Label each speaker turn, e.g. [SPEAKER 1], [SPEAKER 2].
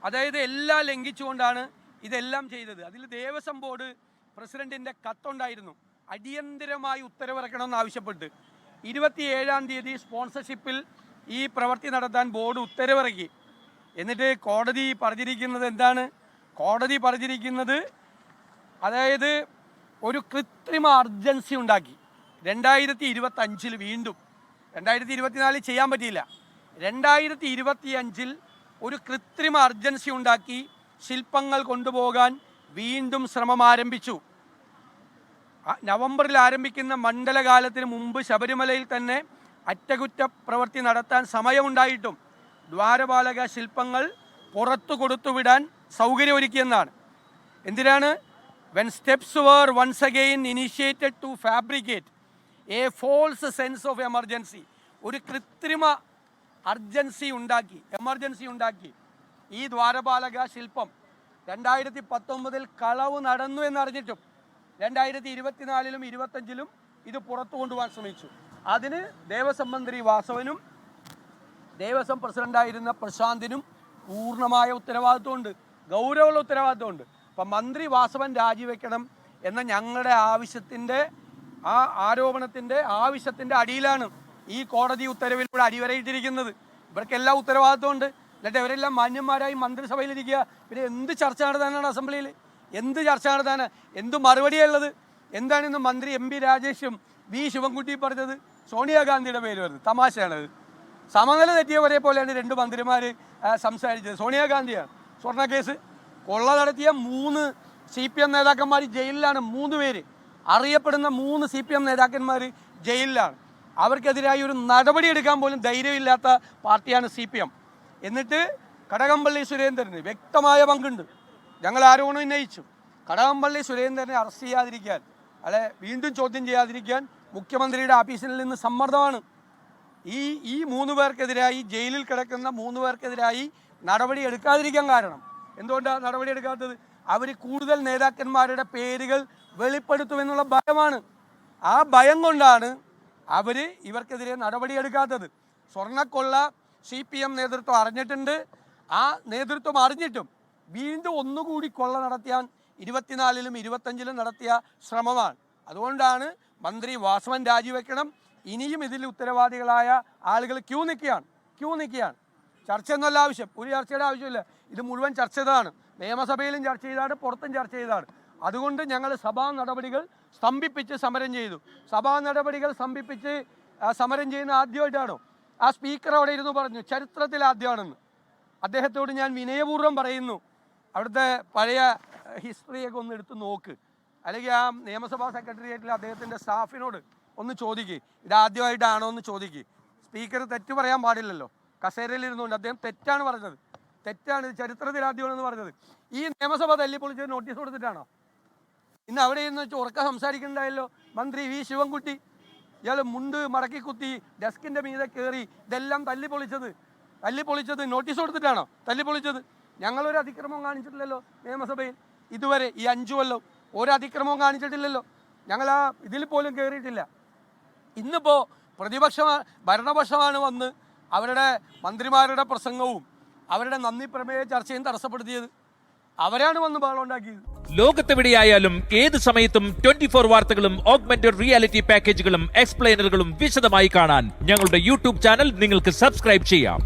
[SPEAKER 1] അതായത് എല്ലാം ലംഘിച്ചുകൊണ്ടാണ് ഇതെല്ലാം ചെയ്തത്. അതിൽ ദേവസ്വം ബോർഡ് പ്രസിഡന്റിന്റെ കത്തുണ്ടായിരുന്നു, അടിയന്തരമായി ഉത്തരവിറക്കണമെന്ന് ആവശ്യപ്പെട്ട്. 27-ാം തീയതി സ്പോൺസർഷിപ്പിൽ ഈ പ്രവൃത്തി നടത്താൻ ബോർഡ് ഉത്തരവിറക്കി. എന്നിട്ട് കോടതി പറഞ്ഞിരിക്കുന്നത് എന്താണ്? കോടതി പറഞ്ഞിരിക്കുന്നത് അതായത് ഒരു കൃത്രിമ അർജൻസി ഉണ്ടാക്കി. 2025 വീണ്ടും 2024 ചെയ്യാൻ പറ്റിയില്ല. 2025 ഒരു കൃത്രിമ അർജൻസി ഉണ്ടാക്കി ശില്പങ്ങൾ കൊണ്ടുപോകാൻ വീണ്ടും ശ്രമം ആരംഭിച്ചു. നവംബറിൽ ആരംഭിക്കുന്ന മണ്ഡലകാലത്തിന് മുമ്പ് ശബരിമലയിൽ തന്നെ അറ്റകുറ്റ പ്രവൃത്തി നടത്താൻ സമയമുണ്ടായിട്ടും ദ്വാരപാലക ശില്പങ്ങൾ പുറത്തു കൊടുത്തുവിടാൻ സൗകര്യമൊരുക്കിയെന്നാണ്. എന്തിനാണ്? When steps were once again initiated to fabricate a false sense of emergency, ഒരു കൃത്രിമ എമർജൻസി ഉണ്ടാക്കി ഈ ദ്വാരപാലക ശില്പം 2019 കളവ് നടന്നു എന്നറിഞ്ഞിട്ടും 2024-ലും 2025-ലും ഇത് പുറത്തു കൊണ്ടുപോകാൻ ശ്രമിച്ചു. അതിന് ദേവസ്വം മന്ത്രി വാസവനും ദേവസ്വം പ്രസിഡന്റായിരുന്ന പ്രശാന്തിനും പൂർണ്ണമായ ഉത്തരവാദിത്വമുണ്ട്, ഗൗരവമുള്ള ഉത്തരവാദിത്വമുണ്ട്. അപ്പം മന്ത്രി വാസവൻ രാജിവെക്കണം എന്ന ഞങ്ങളുടെ ആവശ്യത്തിൻ്റെ അടിയിലാണ് ഈ കോടതി ഉത്തരവിലൂടെ അടിവരയിട്ടിരിക്കുന്നത്. ഇവർക്കെല്ലാം ഉത്തരവാദിത്വമുണ്ട്. എന്നിട്ട് ഇവരെല്ലാം മാന്യന്മാരായി മന്ത്രിസഭയിലിരിക്കുക. പിന്നെ എന്ത് ചർച്ച നടത്താനാണ് അസംബ്ലിയിൽ? എന്ത് ചർച്ച നടത്താനാണ്? എന്ത് മറുപടിയുള്ളത്? എന്താണിന്ന് മന്ത്രി MP രാജേഷും വി ശിവൻകുട്ടി പറഞ്ഞത്? സോണിയാഗാന്ധിയുടെ പേര് വരുന്നത് തമാശയാണത്. സമനില തെറ്റിയവരെ പോലെയാണ് 2 മന്ത്രിമാർ സംസാരിച്ചത്. സോണിയാഗാന്ധിയാണ്. സ്വർണ്ണക്കേസ് കൊള്ള നടത്തിയ 3 CPM നേതാക്കന്മാർ ജയിലിലാണ്. 3 പേര്, അറിയപ്പെടുന്ന 3 CPM നേതാക്കന്മാർ ജയിലിലാണ്. അവർക്കെതിരായി ഒരു നടപടി എടുക്കാൻ പോലും ധൈര്യമില്ലാത്ത പാർട്ടിയാണ് CPM. എന്നിട്ട് കടകംപള്ളി സുരേന്ദ്രന് വ്യക്തമായ പങ്കുണ്ട്. ഞങ്ങൾ ആരോപണം ഉന്നയിച്ചു. കടകംപള്ളി സുരേന്ദ്രനെ അറസ്റ്റ് ചെയ്യാതിരിക്കാൻ, വീണ്ടും ചോദ്യം ചെയ്യാതിരിക്കാൻ മുഖ്യമന്ത്രിയുടെ ഓഫീസിൽ നിന്ന് സമ്മർദ്ദമാണ്. ഈ 3 പേർക്കെതിരായി, ജയിലിൽ കിടക്കുന്ന 3 പേർക്കെതിരായി നടപടി എടുക്കാതിരിക്കാൻ കാരണം എന്തുകൊണ്ടാണ് നടപടി എടുക്കാത്തത്? അവർ കൂടുതൽ നേതാക്കന്മാരുടെ പേരുകൾ വെളിപ്പെടുത്തുമെന്നുള്ള ഭയമാണ്. ആ ഭയം കൊണ്ടാണ് ഇവർക്കെതിരെ നടപടിയെടുക്കാത്തത്. സ്വർണ്ണക്കൊള്ള CPM നേതൃത്വം അറിഞ്ഞിട്ടുണ്ട്. ആ നേതൃത്വം അറിഞ്ഞിട്ടും വീണ്ടും ഒന്നുകൂടി കൊള്ള നടത്തിയാൻ 24-ലും 25-ലും നടത്തിയ ശ്രമമാണ്. അതുകൊണ്ടാണ് മന്ത്രി വാസവൻ രാജിവെക്കണം. ഇനിയും ഇതിൽ ഉത്തരവാദികളായ ആളുകൾ ക്യൂ നിൽക്കുകയാണ്. ചർച്ചയൊന്നുമല്ല ആവശ്യം, ഒരു ചർച്ചയുടെ ആവശ്യമില്ല. ഇത് മുഴുവൻ ചർച്ച ചെയ്തതാണ്. നിയമസഭയിലും ചർച്ച ചെയ്തതാണ്, പുറത്തും ചർച്ച ചെയ്തതാണ്. അതുകൊണ്ട് ഞങ്ങൾ സഭാ നടപടികൾ സ്തംഭിപ്പിച്ച് സമരം ചെയ്തു. സഭാ നടപടികൾ സ്തംഭിപ്പിച്ച് സമരം ചെയ്യുന്ന ആദ്യമായിട്ടാണോ? ആ സ്പീക്കർ അവിടെ ഇരുന്ന് പറഞ്ഞു ചരിത്രത്തിൽ ആദ്യമാണെന്ന്. അദ്ദേഹത്തോട് ഞാൻ വിനയപൂർവ്വം പറയുന്നു, അവിടുത്തെ പഴയ ഹിസ്റ്ററിയൊക്കെ ഒന്ന് എടുത്ത് നോക്ക്, അല്ലെങ്കിൽ ആ നിയമസഭാ സെക്രട്ടേറിയറ്റിൽ അദ്ദേഹത്തിൻ്റെ സ്റ്റാഫിനോട് ഒന്ന് ചോദിക്കുക, ഇതാദ്യമായിട്ടാണോ എന്ന് ചോദിക്കുക. സ്പീക്കർ തെറ്റ് പറയാൻ പാടില്ലല്ലോ. കസേരയിലിരുന്നുകൊണ്ട് അദ്ദേഹം തെറ്റാണ് പറഞ്ഞത്, തെറ്റാണ്, ഇത് ചരിത്രത്തിൽ ആദ്യമാണെന്ന് പറഞ്ഞത്. ഈ നിയമസഭ തല്ലിപ്പൊളിച്ചത് നോട്ടീസ് കൊടുത്തിട്ടാണോ? ഇന്ന് അവിടെ ഇരുന്ന് ഉറക്കം സംസാരിക്കുന്നുണ്ടായല്ലോ മന്ത്രി വി ശിവൻകുട്ടി. ഇയാൾ മുണ്ട് മടക്കി കുത്തി ഡെസ്കിൻ്റെ മീതെ കയറി ഇതെല്ലാം തല്ലിപ്പൊളിച്ചത് നോട്ടീസ് കൊടുത്തിട്ടാണോ തല്ലിപ്പൊളിച്ചത്? ഞങ്ങളൊരു അതിക്രമവും കാണിച്ചിട്ടില്ലല്ലോ നിയമസഭയിൽ ഇതുവരെ. ഈ 5 കൊല്ലം ഒരു അതിക്രമവും കാണിച്ചിട്ടില്ലല്ലോ. ഞങ്ങൾ ആ ഇതിൽ പോലും കയറിയിട്ടില്ല. ഇന്നിപ്പോൾ ഭരണപക്ഷമാണ് വന്ന് അവരുടെ മന്ത്രിമാരുടെ പ്രസംഗവും അവരുടെ നന്ദി പ്രമേയ ചർച്ചയും തടസ്സപ്പെടുത്തിയത്. അവരാണ് വന്ന് ബഹളം ഉണ്ടാക്കിയത്.
[SPEAKER 2] ലോകത്തെവിടെയായാലും ഏത് സമയത്തും 24 വാർത്തകളും ഓഗ്മെന്റഡ് റിയാലിറ്റി പാക്കേജുകളും എക്സ്പ്ലെയിനറുകളും വിശദമായി കാണാൻ ഞങ്ങളുടെ YouTube ചാനൽ നിങ്ങൾക്ക് സബ്സ്ക്രൈബ് ചെയ്യാം.